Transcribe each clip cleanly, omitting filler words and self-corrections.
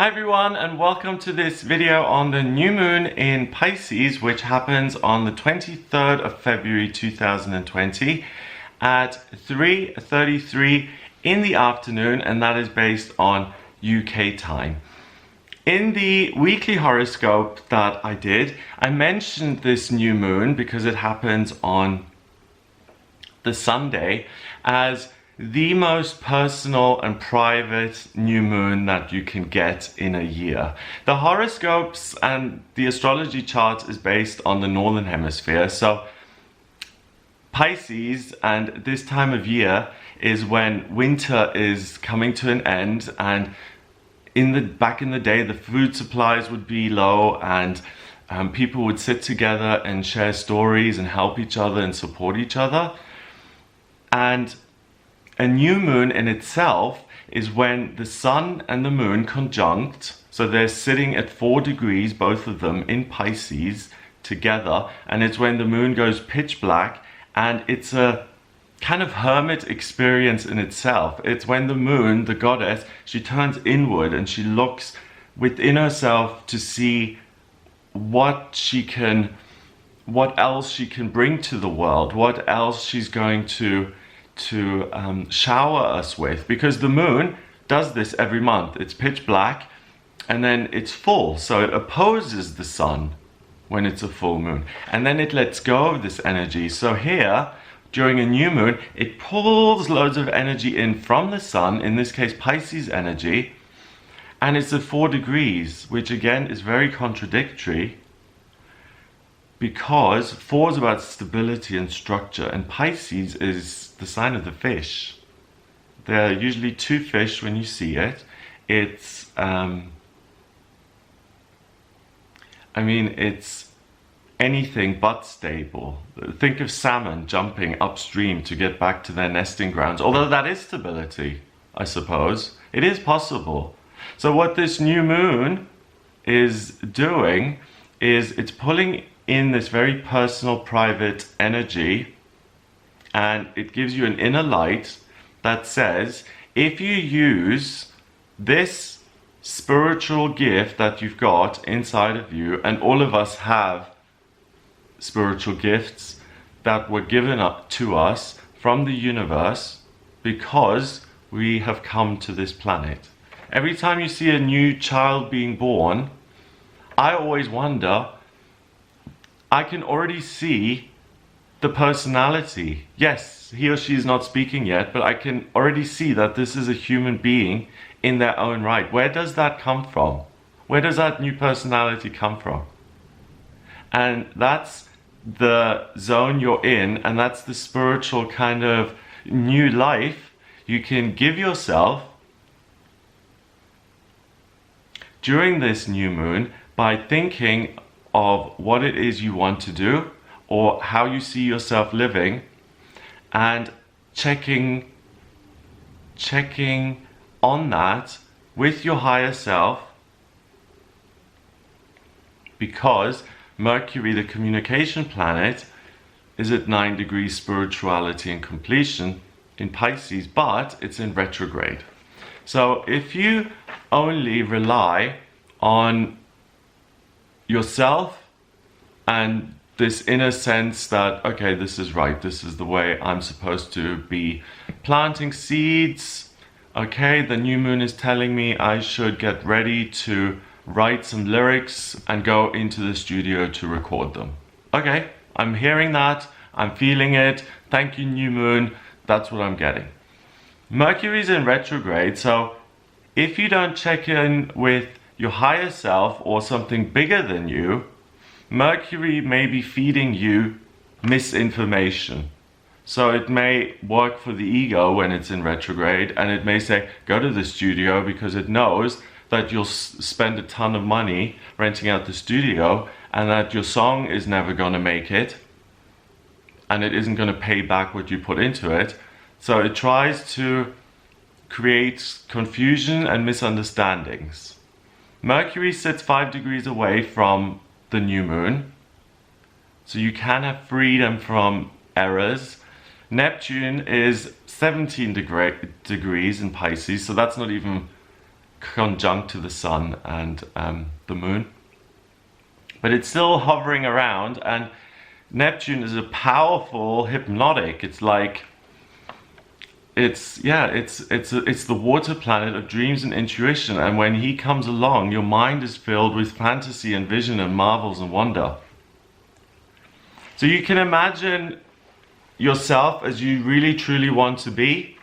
Hi everyone, and welcome to this video on the new moon in Pisces, which happens on the 23rd of February 2020 at 3:33 in the afternoon, and that is based on UK time. In the weekly horoscope that I did, I mentioned this new moon because it happens on the Sunday as the most personal and private new moon that you can get in a year. The horoscopes and the astrology chart is based on the northern hemisphere, so Pisces and this time of year is when winter is coming to an end, and back in the day the food supplies would be low, and people would sit together and share stories and help each other and support each other. And a new moon in itself is when the sun and the moon conjunct, so they're sitting at 4 degrees, both of them in Pisces together, and it's when the moon goes pitch black, and it's a kind of hermit experience in itself. It's when the moon, the goddess, she turns inward and she looks within herself to see what else she can bring to the world, what else she's going to shower us with, because the moon does this every month. It's pitch black and then it's full, so it opposes the sun when it's a full moon, and then it lets go of this energy. So here during a new moon, it pulls loads of energy in from the sun, in this case Pisces energy, and it's at 4 degrees, which again is very contradictory, because 4 is about stability and structure, and Pisces is the sign of the fish. There are usually 2 fish when you see it. It's it's anything but stable. Think of salmon jumping upstream to get back to their nesting grounds, although that is stability, I suppose. It is possible. So what this new moon is doing is it's pulling in this very personal, private energy, and it gives you an inner light that says, if you use this spiritual gift that you've got inside of you, and all of us have spiritual gifts that were given up to us from the universe because we have come to this planet. Every time you see a new child being born, I always wonder, I can already see the personality. Yes, he or she is not speaking yet, but I can already see that this is a human being in their own right. Where does that come from? Where does that new personality come from? And that's the zone you're in, and that's the spiritual kind of new life you can give yourself during this new moon by thinking of what it is you want to do or how you see yourself living, and checking on that with your higher self, because Mercury, the communication planet, is at 9 degrees spirituality and completion in Pisces, but it's in retrograde. So if you only rely on yourself and this inner sense that, okay, this is right, this is the way I'm supposed to be planting seeds, okay, the new moon is telling me I should get ready to write some lyrics and go into the studio to record them. Okay, I'm hearing that, I'm feeling it, thank you new moon, that's what I'm getting. Mercury's in retrograde, so if you don't check in with your higher self or something bigger than you, Mercury may be feeding you misinformation. So it may work for the ego when it's in retrograde, and it may say, go to the studio, because it knows that you'll spend a ton of money renting out the studio and that your song is never going to make it and it isn't going to pay back what you put into it. So it tries to create confusion and misunderstandings. Mercury sits 5 degrees away from the new moon, so you can have freedom from errors. Neptune is 17 degrees in Pisces, so that's not even conjunct to the sun and the moon. But it's still hovering around, and Neptune is a powerful hypnotic. It's like, it's the water planet of dreams and intuition, and when he comes along, your mind is filled with fantasy and vision and marvels and wonder. So you can imagine yourself as you really truly want to be.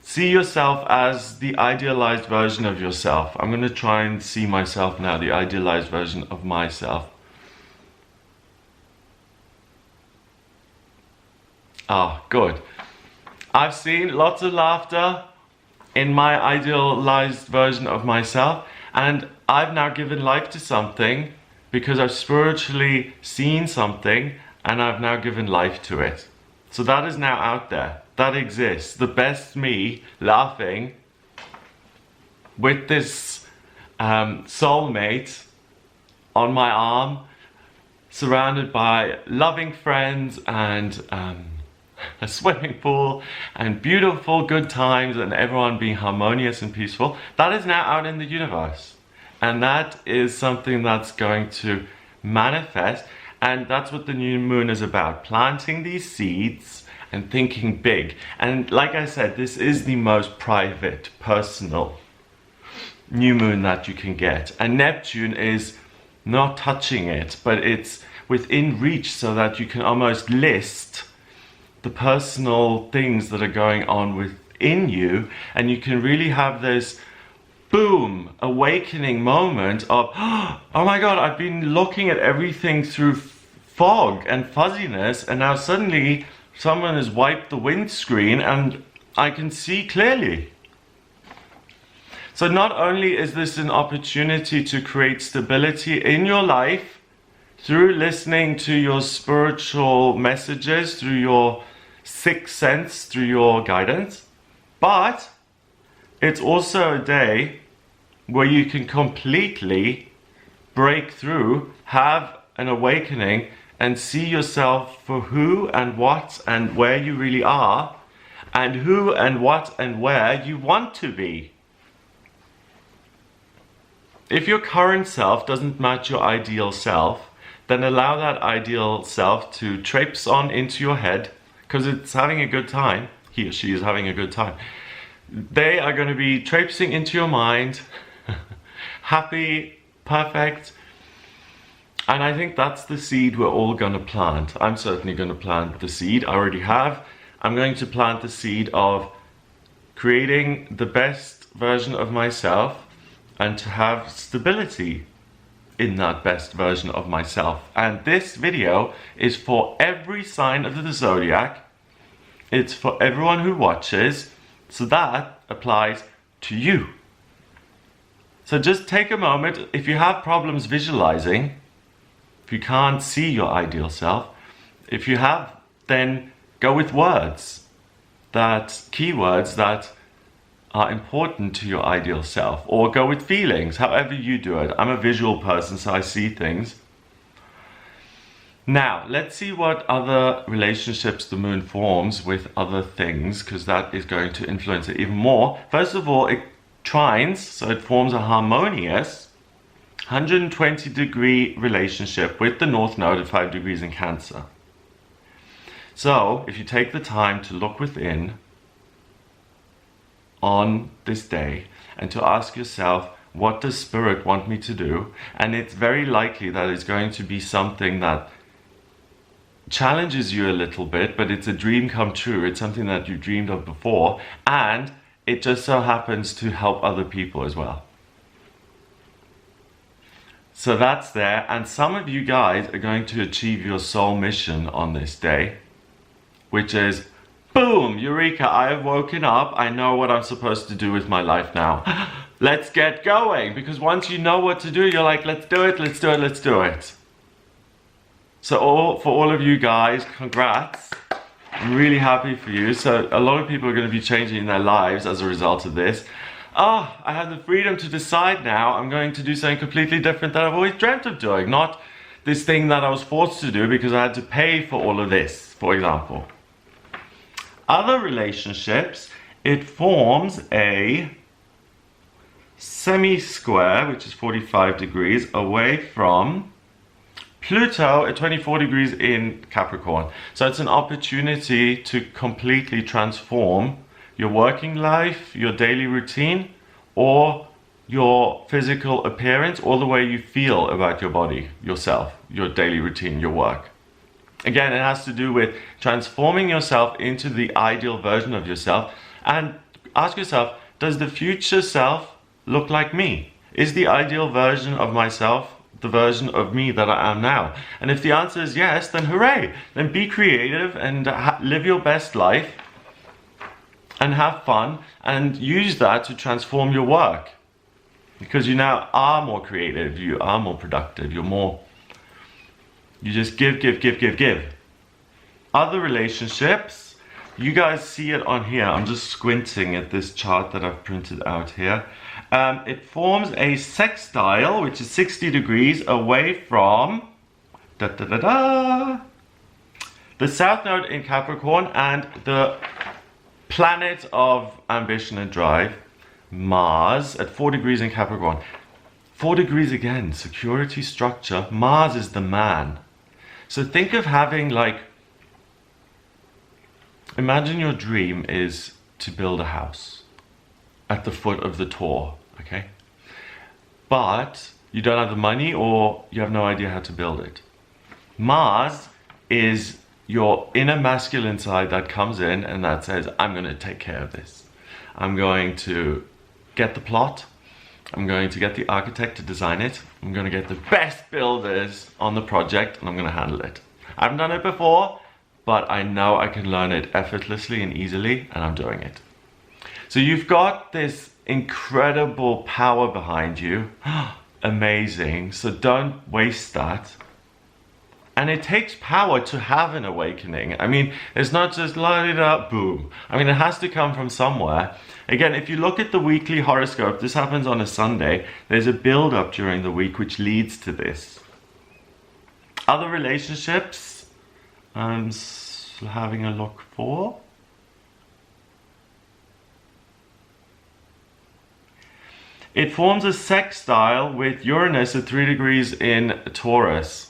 See yourself as the idealized version of yourself. I'm going to try and see myself now, the idealized version of myself. Ah, good. I've seen lots of laughter in my idealized version of myself, and I've now given life to something because I've spiritually seen something and I've now given life to it. So that is now out there. That exists. The best me laughing with this soulmate on my arm, surrounded by loving friends and a swimming pool and beautiful good times and everyone being harmonious and peaceful. That is now out in the universe, and that is something that's going to manifest, and that's what the new moon is about, planting these seeds and thinking big. And like I said, this is the most private, personal new moon that you can get, and Neptune is not touching it, but it's within reach, so that you can almost list the personal things that are going on within you, and you can really have this boom awakening moment of, oh my god, I've been looking at everything through fog and fuzziness, and now suddenly someone has wiped the windscreen and I can see clearly. So not only is this an opportunity to create stability in your life through listening to your spiritual messages, through your sixth sense, through your guidance, but it's also a day where you can completely break through, have an awakening, and see yourself for who and what and where you really are, and who and what and where you want to be. If your current self doesn't match your ideal self, then allow that ideal self to traipse on into your head, because it's having a good time. He or she is having a good time. They are going to be traipsing into your mind, happy, perfect. And I think that's the seed we're all going to plant. I'm certainly going to plant the seed. I already have. I'm going to plant the seed of creating the best version of myself and to have stability in that best version of myself. And this video is for every sign of the zodiac. It's for everyone who watches, so that applies to you. So just take a moment. If you have problems visualizing, if you can't see your ideal self, if you have, then go with words, keywords that are important to your ideal self, or go with feelings, however you do it. I'm a visual person, so I see things. Now, let's see what other relationships the moon forms with other things, because that is going to influence it even more. First of all, it trines, so it forms a harmonious 120-degree relationship with the North Node at 5 degrees in Cancer. So, if you take the time to look within on this day and to ask yourself, what does Spirit want me to do? And it's very likely that it's going to be something that challenges you a little bit, but it's a dream come true. It's something that you dreamed of before, and it just so happens to help other people as well. So that's there, and some of you guys are going to achieve your soul mission on this day, which is, boom, eureka, I have woken up, I know what I'm supposed to do with my life now. Let's get going, because once you know what to do, you're like, let's do it, let's do it, let's do it. So for all of you guys, congrats. I'm really happy for you. So a lot of people are going to be changing their lives as a result of this. Oh, I have the freedom to decide now. I'm going to do something completely different that I've always dreamt of doing. Not this thing that I was forced to do because I had to pay for all of this, for example. Other relationships, it forms a semi-square, which is 45 degrees, away from Pluto at 24 degrees in Capricorn. So it's an opportunity to completely transform your working life, your daily routine, or your physical appearance, or the way you feel about your body, yourself, your daily routine, your work. Again, it has to do with transforming yourself into the ideal version of yourself. And ask yourself, does the future self look like me? Is the ideal version of myself the version of me that I am now? And if the answer is yes, then hooray! Then be creative and live your best life and have fun and use that to transform your work. Because you now are more creative, you are more productive, you just give. Other relationships, you guys see it on here. I'm just squinting at this chart that I've printed out here. It forms a sextile, which is 60 degrees away from the South Node in Capricorn and the planet of ambition and drive, Mars, at 4 degrees in Capricorn. 4 degrees again, security, structure. Mars is the man. So think of having, like, imagine your dream is to build a house at the foot of the Tor, okay? But you don't have the money or you have no idea how to build it. Mars is your inner masculine side that comes in and that says, I'm going to take care of this. I'm going to get the plot. I'm going to get the architect to design it. I'm going to get the best builders on the project and I'm going to handle it. I haven't done it before, but I know I can learn it effortlessly and easily, and I'm doing it. So you've got this incredible power behind you. Amazing. So don't waste that. And it takes power to have an awakening. I mean, it's not just light it up, boom. I mean, it has to come from somewhere. Again, if you look at the weekly horoscope, this happens on a Sunday. There's a build-up during the week which leads to this. Other relationships, I'm having a look for. It forms a sextile with Uranus at 3 degrees in Taurus.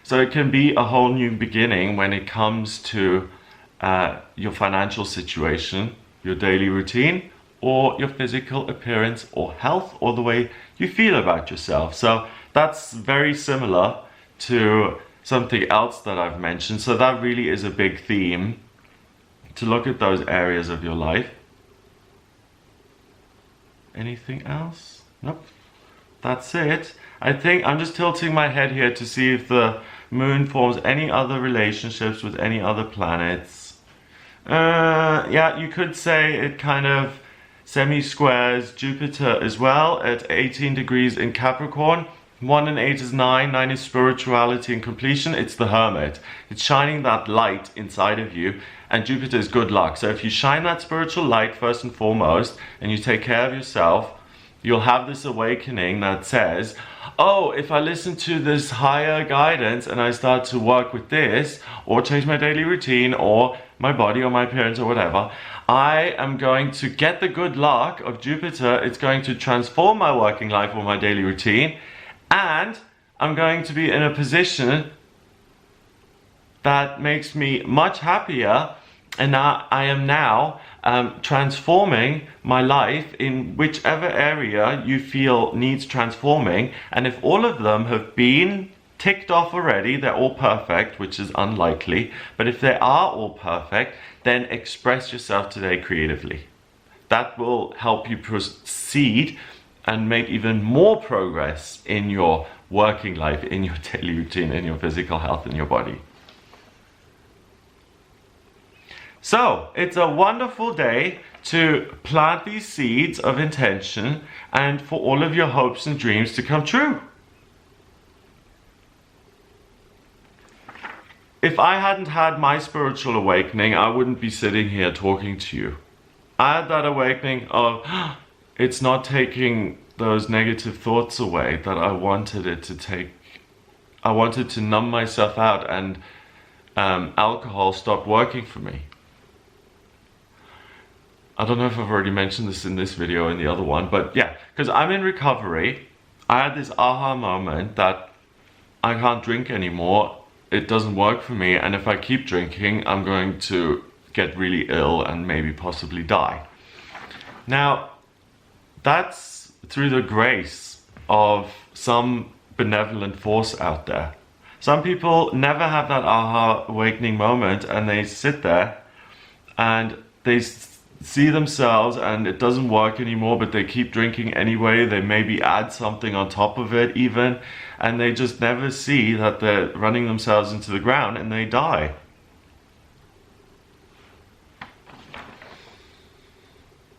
So it can be a whole new beginning when it comes to your financial situation, your daily routine, or your physical appearance or health, or the way you feel about yourself. So that's very similar to something else that I've mentioned. So that really is a big theme, to look at those areas of your life. Anything else? Nope. That's it. I think I'm just tilting my head here to see if the moon forms any other relationships with any other planets. Yeah, you could say it kind of semi-squares Jupiter as well at 18 degrees in Capricorn. 1 and 8 is 9. 9 is spirituality and completion. It's the hermit. It's shining that light inside of you. And Jupiter is good luck. So if you shine that spiritual light first and foremost, and you take care of yourself, you'll have this awakening that says, oh, if I listen to this higher guidance and I start to work with this, or change my daily routine, or my body, or my appearance, or whatever, I am going to get the good luck of Jupiter. It's going to transform my working life or my daily routine. And I'm going to be in a position that makes me much happier. And I am now transforming my life in whichever area you feel needs transforming. And if all of them have been ticked off already, they're all perfect, which is unlikely. But if they are all perfect, then express yourself today creatively. That will help you proceed and make even more progress in your working life, in your daily routine, in your physical health, in your body. So, it's a wonderful day to plant these seeds of intention and for all of your hopes and dreams to come true. If I hadn't had my spiritual awakening, I wouldn't be sitting here talking to you. I had that awakening of, it's not taking those negative thoughts away that I wanted it to take. I wanted to numb myself out, and alcohol stopped working for me. I don't know if I've already mentioned this in this video or in the other one, but yeah, because I'm in recovery. I had this aha moment that I can't drink anymore. It doesn't work for me, and if I keep drinking, I'm going to get really ill and maybe possibly die. Now, that's through the grace of some benevolent force out there. Some people never have that aha awakening moment, and they sit there and they see themselves and it doesn't work anymore, but they keep drinking anyway. They maybe add something on top of it even, and they just never see that they're running themselves into the ground and they die.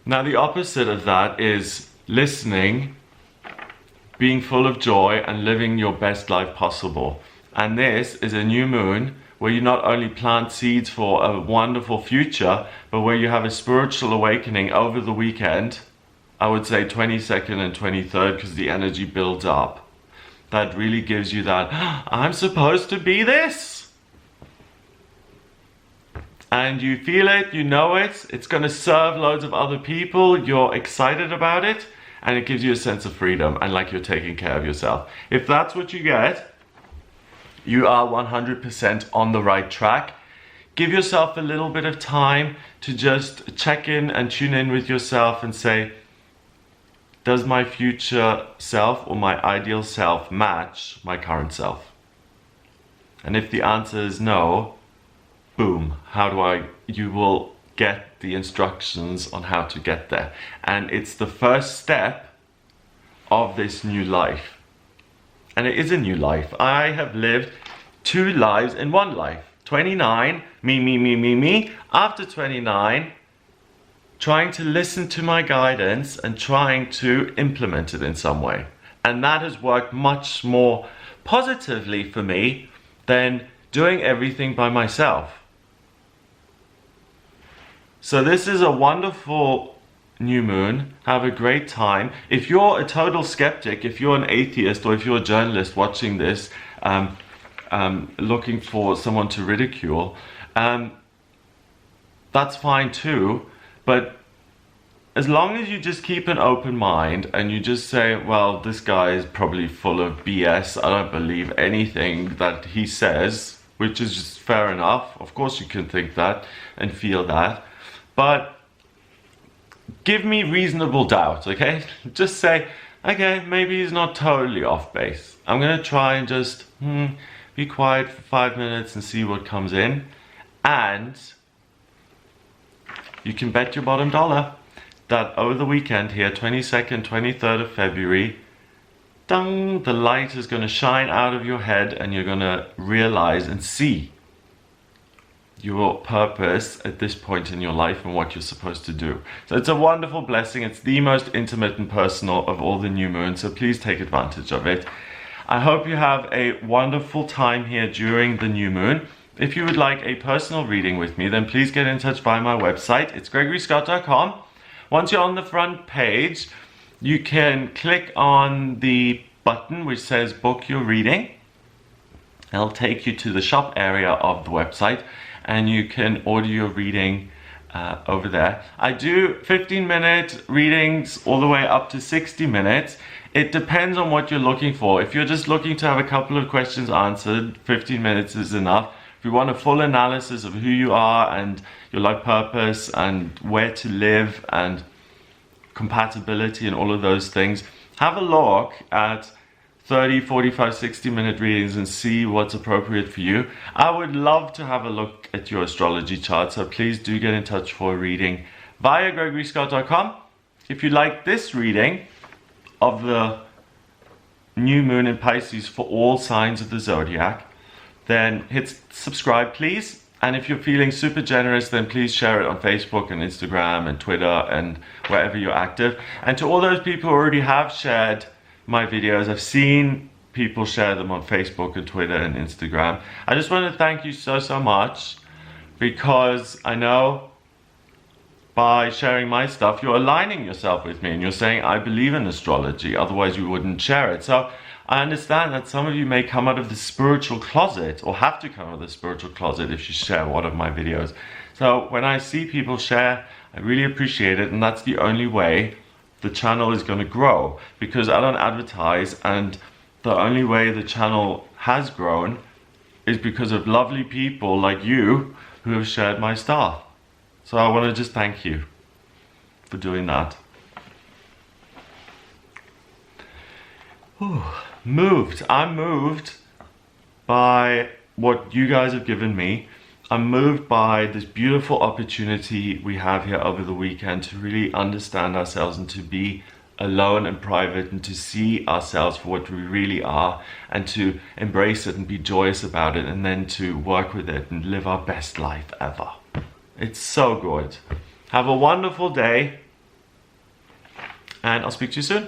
Now the opposite of that is listening, being full of joy and living your best life possible. And this is a new moon where you not only plant seeds for a wonderful future, but where you have a spiritual awakening over the weekend. I would say 22nd and 23rd, because the energy builds up. That really gives you that, I'm supposed to be this. And you feel it, you know it, it's going to serve loads of other people, you're excited about it, and it gives you a sense of freedom and like you're taking care of yourself. If that's what you get, you are 100% on the right track. Give yourself a little bit of time to just check in and tune in with yourself and say, does my future self or my ideal self match my current self? And if the answer is no, boom, you will get the instructions on how to get there. And it's the first step of this new life. And it is a new life. I have lived 2 lives in 1 life. 29, me. After 29, trying to listen to my guidance and trying to implement it in some way. And that has worked much more positively for me than doing everything by myself. So this is a wonderful new moon. Have a great time. If you're a total skeptic, if you're an atheist, or if you're a journalist watching this, looking for someone to ridicule, that's fine too. But as long as you just keep an open mind and you just say, well, this guy is probably full of BS, I don't believe anything that he says, which is just fair enough. Of course you can think that and feel that, but give me reasonable doubt, okay? Just say, okay, maybe he's not totally off base. I'm gonna try and just be quiet for 5 minutes and see what comes in. And you can bet your bottom dollar that over the weekend here, 22nd, 23rd of February, dang, the light is gonna shine out of your head and you're gonna realize and see your purpose at this point in your life and what you're supposed to do. So it's a wonderful blessing. It's the most intimate and personal of all the new moons, so please take advantage of it. I hope you have a wonderful time here during the new moon. If you would like a personal reading with me, then please get in touch via my website. It's gregoryscott.com. Once you're on the front page, you can click on the button which says book your reading. It'll take you to the shop area of the website, and you can order your reading over there. I do 15-minute readings all the way up to 60 minutes. It depends on what you're looking for. If you're just looking to have a couple of questions answered, 15 minutes is enough. If you want a full analysis of who you are and your life purpose and where to live and compatibility and all of those things, have a look at 30, 45, 60-minute readings and see what's appropriate for you. I would love to have a look at your astrology chart, so please do get in touch for a reading via gregoryscott.com. If you like this reading of the new moon in Pisces for all signs of the zodiac, then hit subscribe, please. And if you're feeling super generous, then please share it on Facebook and Instagram and Twitter and wherever you're active. And to all those people who already have shared my videos, I've seen people share them on Facebook and Twitter and Instagram. I just want to thank you so much, because I know by sharing my stuff, you're aligning yourself with me and you're saying, I believe in astrology, otherwise you wouldn't share it. So I understand that some of you may come out of the spiritual closet or have to come out of the spiritual closet if you share one of my videos. So when I see people share, I really appreciate it, and that's the only way the channel is going to grow, because I don't advertise, and the only way the channel has grown is because of lovely people like you who have shared my stuff. So I want to just thank you for doing that. I'm moved by what you guys have given me. I'm moved by this beautiful opportunity we have here over the weekend to really understand ourselves and to be alone and private and to see ourselves for what we really are and to embrace it and be joyous about it and then to work with it and live our best life ever. It's so good. Have a wonderful day and I'll speak to you soon.